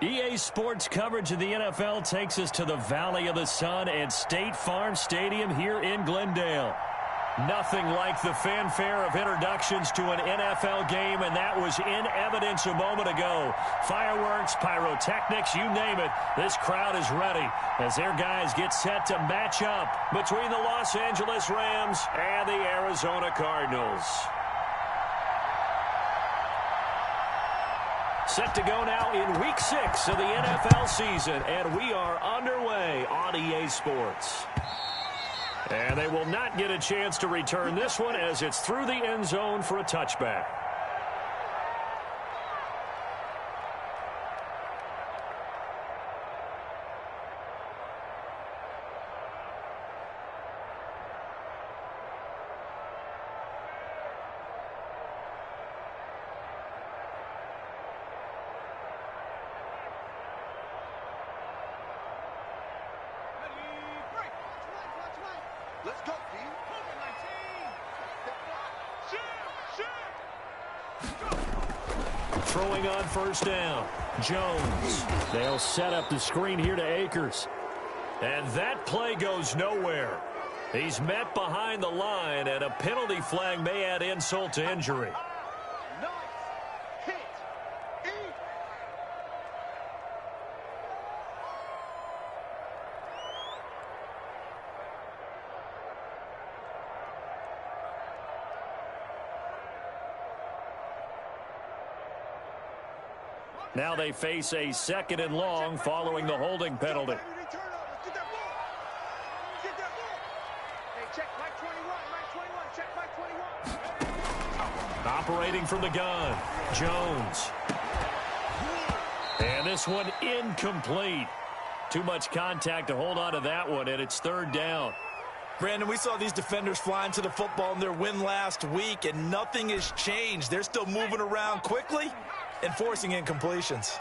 EA Sports coverage of the NFL takes us to the Valley of the Sun at State Farm Stadium here in Glendale. Nothing like the fanfare of introductions to an NFL game, and that was in evidence a moment ago. Fireworks, pyrotechnics, you name it. This crowd is ready as their guys get set to match up between the Los Angeles Rams and the Arizona Cardinals. Set to go now in Week 6 of the NFL season, and we are underway on EA Sports. And they will not get a chance to return this one as it's through the end zone for a touchback. Let's go, D. Throwing on first down. Jones. They'll set up the screen here to Akers. And that play goes nowhere. He's met behind the line, and a penalty flag may add insult to injury. Now they face a 2nd and long following the holding penalty. Operating from the gun, Jones. And this one incomplete. Too much contact to hold on to that one, and it's 3rd down. Brandon, we saw these defenders flying to the football in their win last week, and nothing has changed. They're still moving around quickly and forcing incompletions.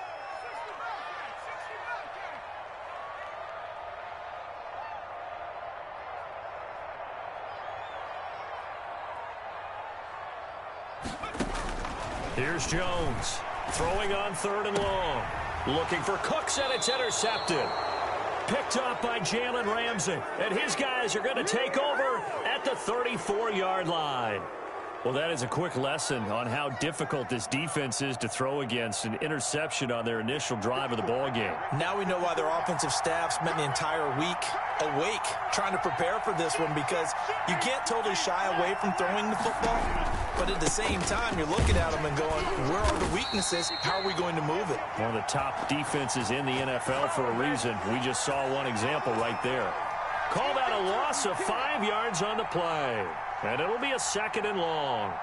Here's Jones, throwing on 3rd and long. Looking for Cooks, and it's intercepted. Picked up by Jalen Ramsey, and his guys are going to take over at the 34-yard line. Well, that is a quick lesson on how difficult this defense is to throw against. An interception on their initial drive of the ballgame. Now we know why their offensive staff spent the entire week awake trying to prepare for this one, because you can't totally shy away from throwing the football, but at the same time you're looking at them and going, where are the weaknesses? How are we going to move it? One of the top defenses in the NFL for a reason. We just saw one example right there. Call that a loss of 5 yards on the play. And it'll be a 2nd and long.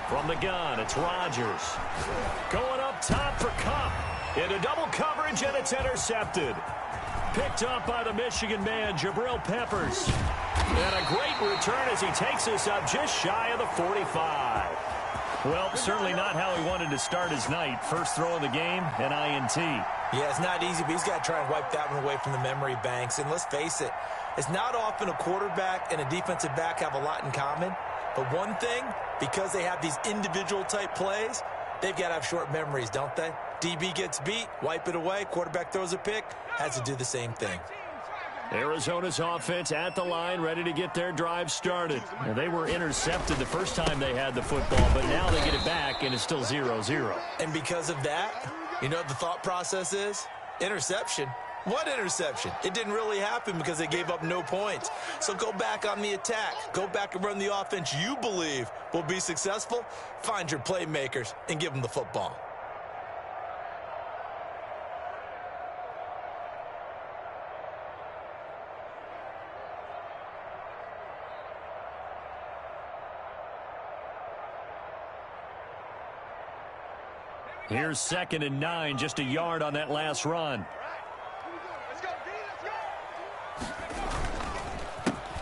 From the gun, it's Rodgers. Going up top for Kupp. Into double coverage, and it's intercepted. Picked up by the Michigan man, Jabril Peppers. And a great return as he takes us up just shy of the 45. Well, certainly not how he wanted to start his night. First throw of the game, an INT. Yeah, it's not easy, but he's got to try and wipe that one away from the memory banks. And let's face it, it's not often a quarterback and a defensive back have a lot in common. But one thing, because they have these individual type plays, they've got to have short memories, don't they? DB gets beat, wipe it away, quarterback throws a pick, has to do the same thing. Arizona's offense at the line, ready to get their drive started. Now, they were intercepted the first time they had the football, but now they get it back, and it's still 0-0. And because of that, you know what the thought process is? Interception. What interception? It didn't really happen because they gave up no points. So go back on the attack. Go back and run the offense you believe will be successful. Find your playmakers and give them the football. Here's 2nd and 9, just a yard on that last run.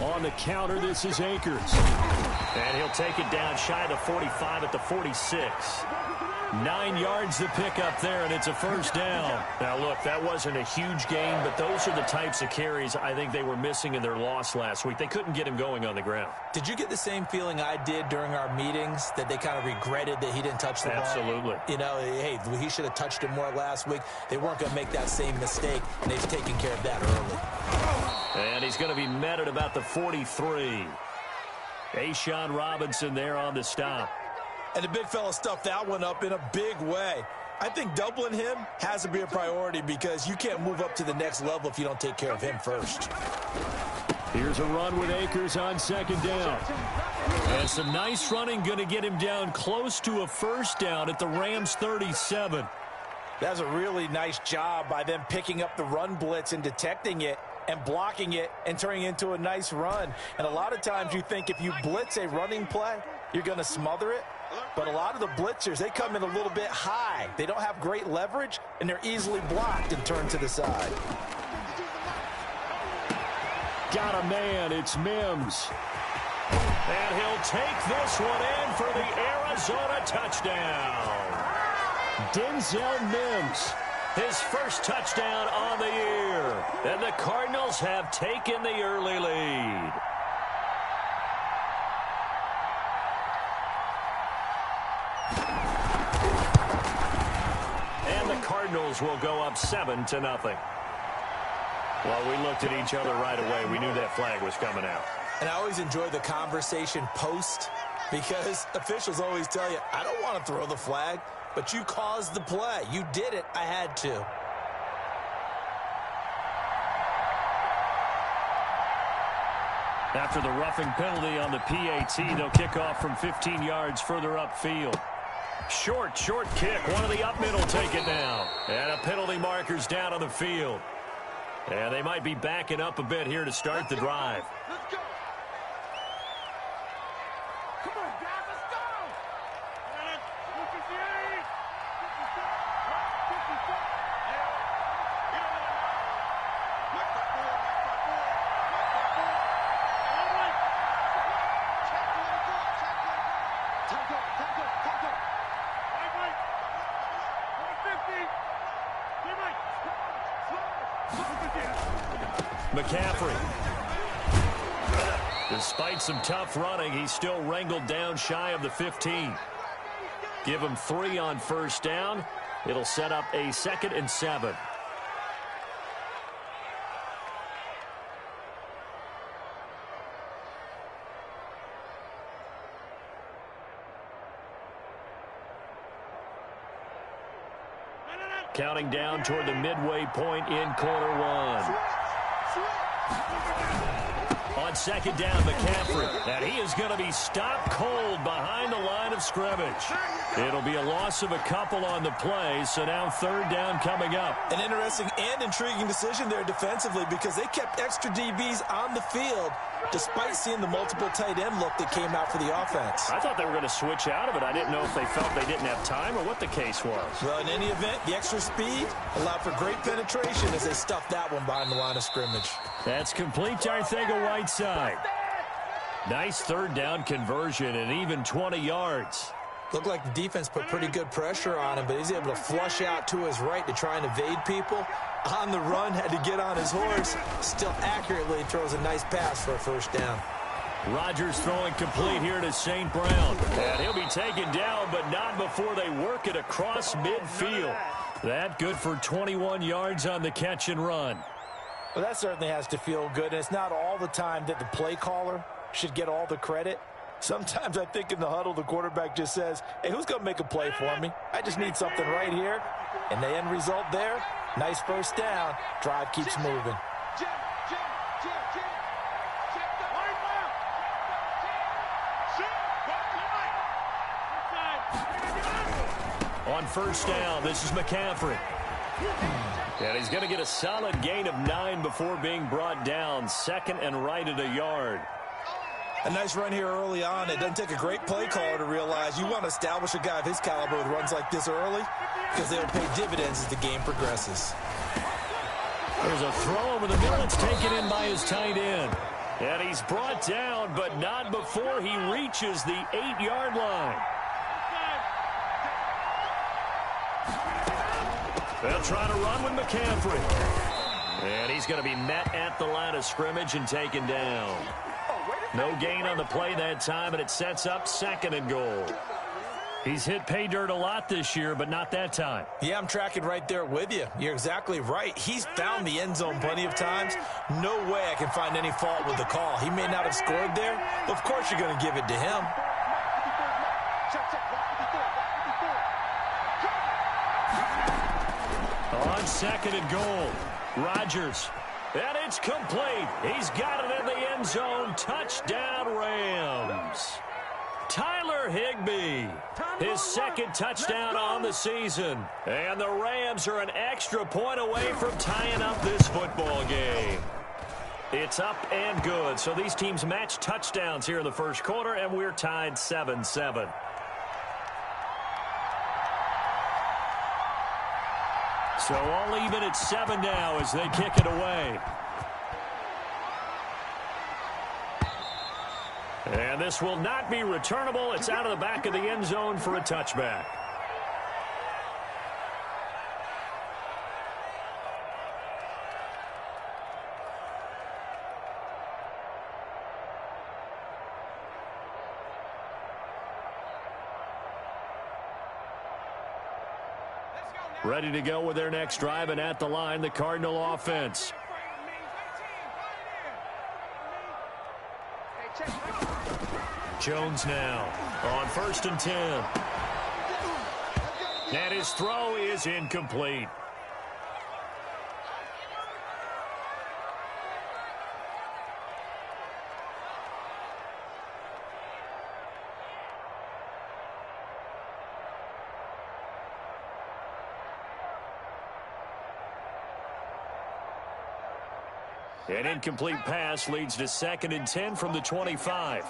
On the counter, this is Akers. And he'll take it down shy of the 45 at the 46. 9 yards to pick up there, and it's a first down. Now, look, that wasn't a huge gain, but those are the types of carries I think they were missing in their loss last week. They couldn't get him going on the ground. Did you get the same feeling I did during our meetings, that they kind of regretted that he didn't touch the ball? Absolutely. You know, hey, he should have touched it more last week. They weren't going to make that same mistake, and they've taken care of that early. And he's going to be met at about the 43. A'Shawn Robinson there on the stop. And the big fella stuffed that one up in a big way. I think doubling him has to be a priority because you can't move up to the next level if you don't take care of him first. Here's a run with Akers on second down. And some nice running going to get him down close to a first down at the Rams' 37. That's a really nice job by them picking up the run blitz and detecting it and blocking it and turning it into a nice run. And a lot of times you think if you blitz a running play, you're going to smother it. But a lot of the blitzers, they come in a little bit high. They don't have great leverage, and they're easily blocked and turned to the side. Got a man. It's Mims. And he'll take this one in for the Arizona touchdown. Denzel Mims, his first touchdown on the year. And the Cardinals have taken the early lead. And the Cardinals will go up 7-0. Well, we looked at each other right away. We knew that flag was coming out. And I always enjoy the conversation post because officials always tell you, I don't want to throw the flag, but you caused the play. You did it. I had to. After the roughing penalty on the PAT, they'll kick off from 15 yards further upfield. Short kick. One of the up middle take it down. And a penalty marker's down on the field. And they might be backing up a bit here to start the drive. Let's go. Come on, guys, let's go. McCaffrey. Despite some tough running, he's still wrangled down shy of the 15. Give him 3 on first down. It'll set up a 2nd and 7. Counting down toward the midway point in quarter 1. On second down, McCaffrey. And he is going to be stopped cold behind the line of scrimmage. It'll be a loss of a couple on the play, so now 3rd down coming up. An interesting and intriguing decision there defensively because they kept extra DBs on the field despite seeing the multiple tight end look that came out for the offense. I thought they were going to switch out of it. I didn't know if they felt they didn't have time or what the case was. Well, in any event, the extra speed allowed for great penetration as they stuffed that one behind the line of scrimmage. That's complete to Arcega-Whiteside. Nice 3rd down conversion and even 20 yards. Looked like the defense put pretty good pressure on him, but he's able to flush out to his right to try and evade people. On the run, had to get on his horse. Still accurately throws a nice pass for a first down. Rodgers throwing complete here to St. Brown. And he'll be taken down, but not before they work it across midfield. That good for 21 yards on the catch and run. Well, that certainly has to feel good, and it's not all the time that the play caller should get all the credit. Sometimes I think in the huddle, the quarterback just says, hey, who's going to make a play for me? I just need something right here. And the end result there, nice first down. Drive keeps moving. On first down, this is McCaffrey. And he's going to get a solid gain of 9 before being brought down. 2nd and right at a yard. A nice run here early on. It doesn't take a great play caller to realize you want to establish a guy of his caliber with runs like this early because they'll pay dividends as the game progresses. There's a throw over the middle. It's taken in by his tight end. And he's brought down, but not before he reaches the 8-yard line. They'll try to run with McCaffrey. And he's going to be met at the line of scrimmage and taken down. No gain on the play that time, and it sets up 2nd and goal. He's hit pay dirt a lot this year, but not that time. Yeah, I'm tracking right there with you. You're exactly right. He's found the end zone plenty of times. No way I can find any fault with the call. He may not have scored there, but of course you're going to give it to him. On 2nd and goal, Rodgers. And it's complete. He's got it in the end zone. Touchdown, Rams. Tyler Higbee, his 2nd touchdown on the season. And the Rams are an extra point away from tying up this football game. It's up and good. So these teams match touchdowns here in the first quarter, and we're tied 7-7. So all even at 7 now as they kick it away. And this will not be returnable. It's out of the back of the end zone for a touchback. Ready to go with their next drive, and at the line, the Cardinal offense. Jones now on 1st and 10. And his throw is incomplete. An incomplete pass leads to 2nd and 10 from the 25.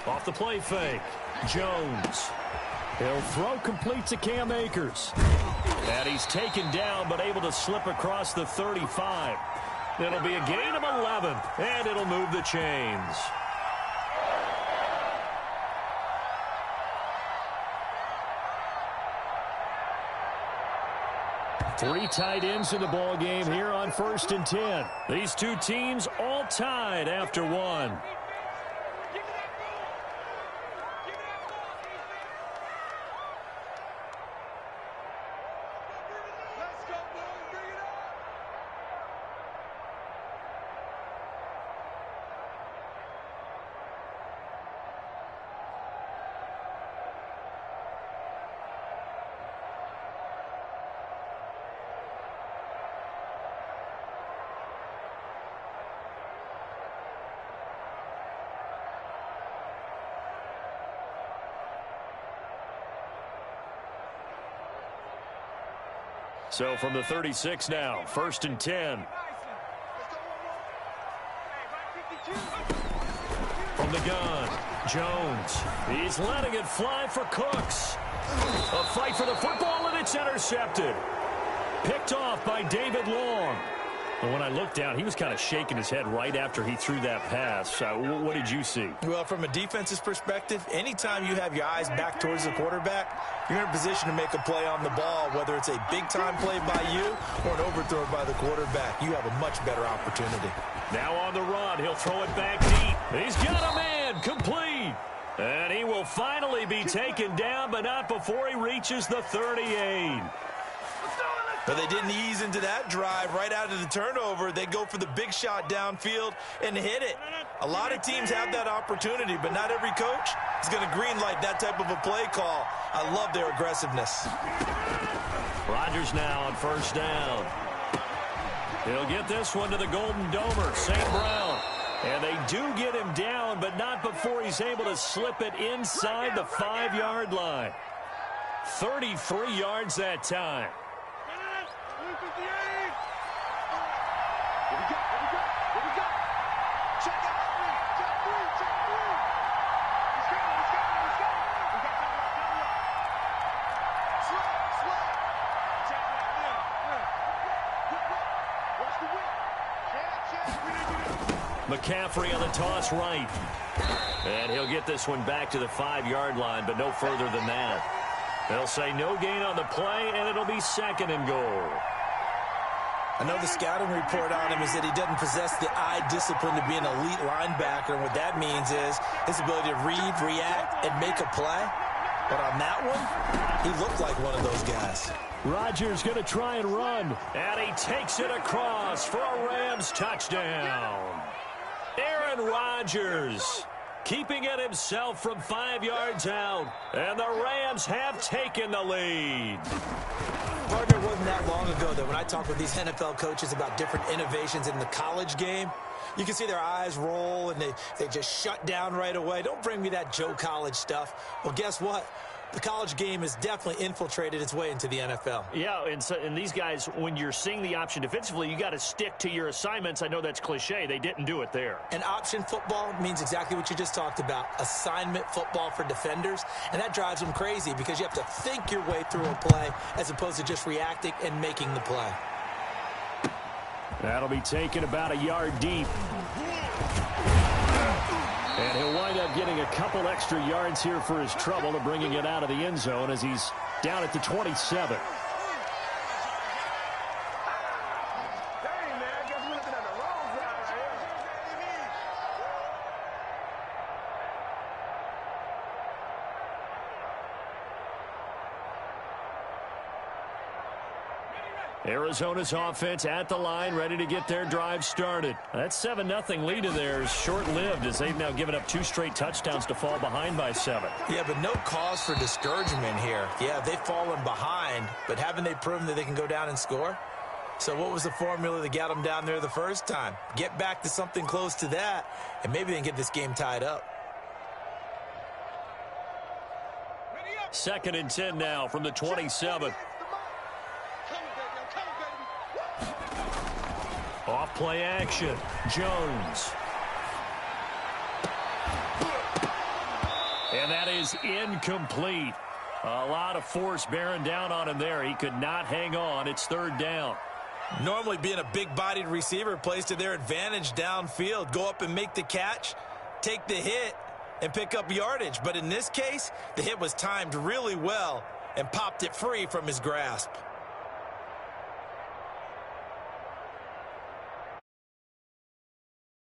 Off the play fake, Jones. He'll throw complete to Cam Akers. And he's taken down but able to slip across the 35. It'll be a gain of 11, and it'll move the chains. Three tight ends in the ball game here on 1st and 10. These two teams all tied after one. So from the 36 now, 1st and 10. From the gun, Jones. He's letting it fly for Cooks. A fight for the football, and it's intercepted. Picked off by David Long. And when I looked down, he was kind of shaking his head right after he threw that pass. What did you see? Well, from a defense's perspective, anytime you have your eyes back towards the quarterback, you're in a position to make a play on the ball, whether it's a big-time play by you or an overthrow by the quarterback. You have a much better opportunity. Now on the run, he'll throw it back deep. He's got a man, complete. And he will finally be taken down, but not before he reaches the 38. But they didn't ease into that drive right out of the turnover. They go for the big shot downfield and hit it. A lot of teams have that opportunity, but not every coach is going to greenlight that type of a play call. I love their aggressiveness. Rodgers now on 1st down. He'll get this one to the Golden Domer, St. Brown. And they do get him down, but not before he's able to slip it inside the 5-yard line. 33 yards that time. McCaffrey on the toss right. And he'll get this one back to the 5-yard line, but no further than that. They'll say no gain on the play, and it'll be 2nd and goal. I know the scouting report on him is that he doesn't possess the eye discipline to be an elite linebacker. And what that means is his ability to read, react, and make a play. But on that one, he looked like one of those guys. Rodgers going to try and run. And he takes it across for a Rams touchdown. Aaron Rodgers keeping it himself from 5 yards out. And the Rams have taken the lead. Partner, it wasn't that long ago that when I talk with these NFL coaches about different innovations in the college game, you can see their eyes roll and they just shut down right away. Don't bring me that Joe College stuff. Well, guess what? The college game has definitely infiltrated its way into the NFL. Yeah, and these guys, when you're seeing the option defensively, you got to stick to your assignments. I know that's cliche. They didn't do it there. And option football means exactly what you just talked about, assignment football for defenders. And that drives them crazy because you have to think your way through a play as opposed to just reacting and making the play. That'll be taken about a yard deep. And he'll wind up getting a couple extra yards here for his trouble and bringing it out of the end zone as he's down at the 27. Arizona's offense at the line, ready to get their drive started. That 7-0 lead of theirs short-lived as they've now given up 2 straight touchdowns to fall behind by 7. Yeah, but no cause for discouragement here. Yeah, they've fallen behind, but haven't they proven that they can go down and score? So what was the formula that got them down there the first time? Get back to something close to that, and maybe they can get this game tied up. 2nd and 10 now from the 27. Off play action. Jones. And that is incomplete. A lot of force bearing down on him there. He could not hang on. It's 3rd down. Normally being a big-bodied receiver plays to their advantage downfield. Go up and make the catch, take the hit, and pick up yardage. But in this case, the hit was timed really well and popped it free from his grasp.